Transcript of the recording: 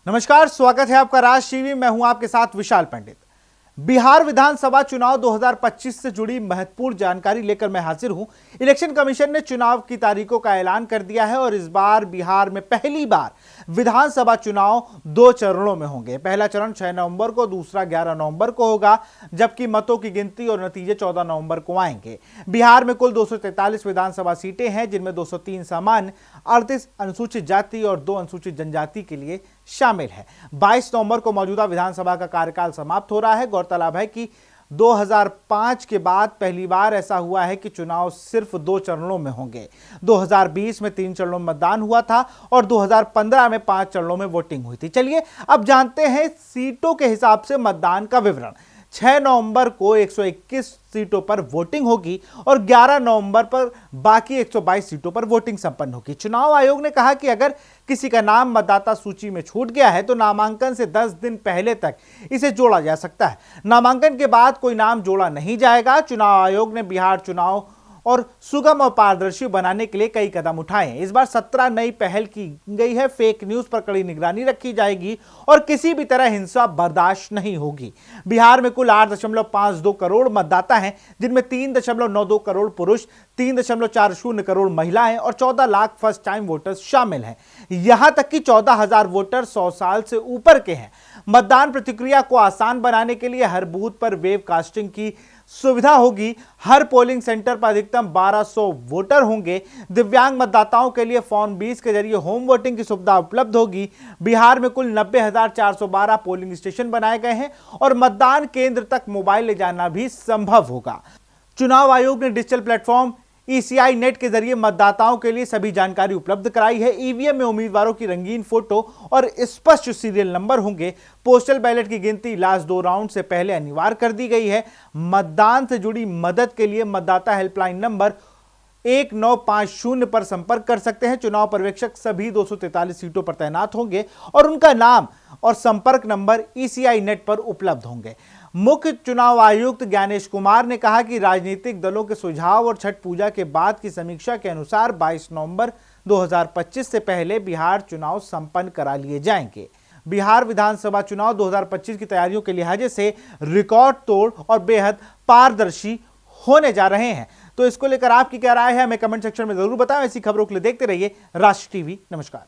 नमस्कार, स्वागत है आपका राज टीवी। मैं हूं आपके साथ विशाल पंडित। बिहार विधानसभा चुनाव 2025 से जुड़ी महत्वपूर्ण जानकारी लेकर मैं हाजिर हूं। इलेक्शन कमीशन ने चुनाव की तारीखों का ऐलान कर दिया है और इस बार बिहार में पहली बार विधानसभा चुनाव 2 चरणों में होंगे। पहला चरण 6 नवंबर को, दूसरा 11 नवंबर को होगा, जबकि मतों की गिनती और नतीजे 14 नवंबर को आएंगे। बिहार में कुल 243 विधानसभा सीटें हैं, जिनमें 203 सामान्य, 38 अनुसूचित जाति और 2 अनुसूचित जनजाति के लिए शामिल है। 22 नवंबर को मौजूदा विधानसभा का कार्यकाल समाप्त हो रहा है। गौरतलब है कि 2005 के बाद पहली बार ऐसा हुआ है कि चुनाव सिर्फ 2 चरणों में होंगे। 2020 में 3 चरणों में मतदान हुआ था और 2015 में 5 चरणों में वोटिंग हुई थी। चलिए अब जानते हैं सीटों के हिसाब से मतदान का विवरण। 6 नवंबर को 121 सीटों पर वोटिंग होगी और 11 नवंबर पर बाकी 122 सीटों पर वोटिंग संपन्न होगी। चुनाव आयोग ने कहा कि अगर किसी का नाम मतदाता सूची में छूट गया है तो नामांकन से 10 दिन पहले तक इसे जोड़ा जा सकता है। नामांकन के बाद कोई नाम जोड़ा नहीं जाएगा। चुनाव आयोग ने बिहार चुनाव और सुगम और पारदर्शी बनाने के लिए कई कदम उठाए हैं। इस बार 17 नई पहल की गई है। फेक न्यूज पर कड़ी निगरानी रखी जाएगी और किसी भी तरह हिंसा बर्दाश्त नहीं होगी। बिहार में कुल 8.52 करोड़ मतदाता हैं, जिनमें 3.92 करोड़ पुरुष, 3.40 करोड़ महिलाएं और 14 लाख फर्स्ट टाइम वोटर्स शामिल हैं। यहां तक कि 14,000 वोटर 100 साल से ऊपर के हैं। मतदान प्रक्रिया को आसान बनाने के लिए हर बूथ पर वेब कास्टिंग की सुविधा होगी। हर पोलिंग सेंटर पर अधिकतम 1200 वोटर होंगे। दिव्यांग मतदाताओं के लिए फॉर्म 20 के जरिए होम वोटिंग की सुविधा उपलब्ध होगी। बिहार में कुल 90,412 पोलिंग स्टेशन बनाए गए हैं और मतदान केंद्र तक मोबाइल ले जाना भी संभव होगा। चुनाव आयोग ने डिजिटल प्लेटफॉर्म ECI नेट के जरिए मतदाताओं के लिए सभी जानकारी उपलब्ध कराई है। ईवीएम में उम्मीदवारों की रंगीन फोटो और स्पष्ट सीरियल नंबर होंगे। पोस्टल बैलेट की गिनती लास्ट 2 राउंड से पहले अनिवार्य कर दी गई है। मतदान से जुड़ी मदद के लिए मतदाता हेल्पलाइन नंबर 1950 पर संपर्क कर सकते हैं। चुनाव पर्यवेक्षक सभी 243 सीटों पर तैनात होंगे और उनका नाम और संपर्क नंबर ECI नेट पर उपलब्ध होंगे। मुख्य चुनाव आयुक्त ज्ञानेश कुमार ने कहा कि राजनीतिक दलों के सुझाव और छठ पूजा के बाद की समीक्षा के अनुसार 22 नवंबर 2025 से पहले बिहार चुनाव संपन्न करा लिए जाएंगे। बिहार विधानसभा चुनाव 2025 की तैयारियों के लिहाजे से रिकॉर्ड तोड़ और बेहद पारदर्शी होने जा रहे हैं। तो इसको लेकर आपकी क्या राय है, हमें कमेंट सेक्शन में जरूर बताएं। ऐसी खबरों के लिए देखते रहिए राष्ट्र टीवी। नमस्कार।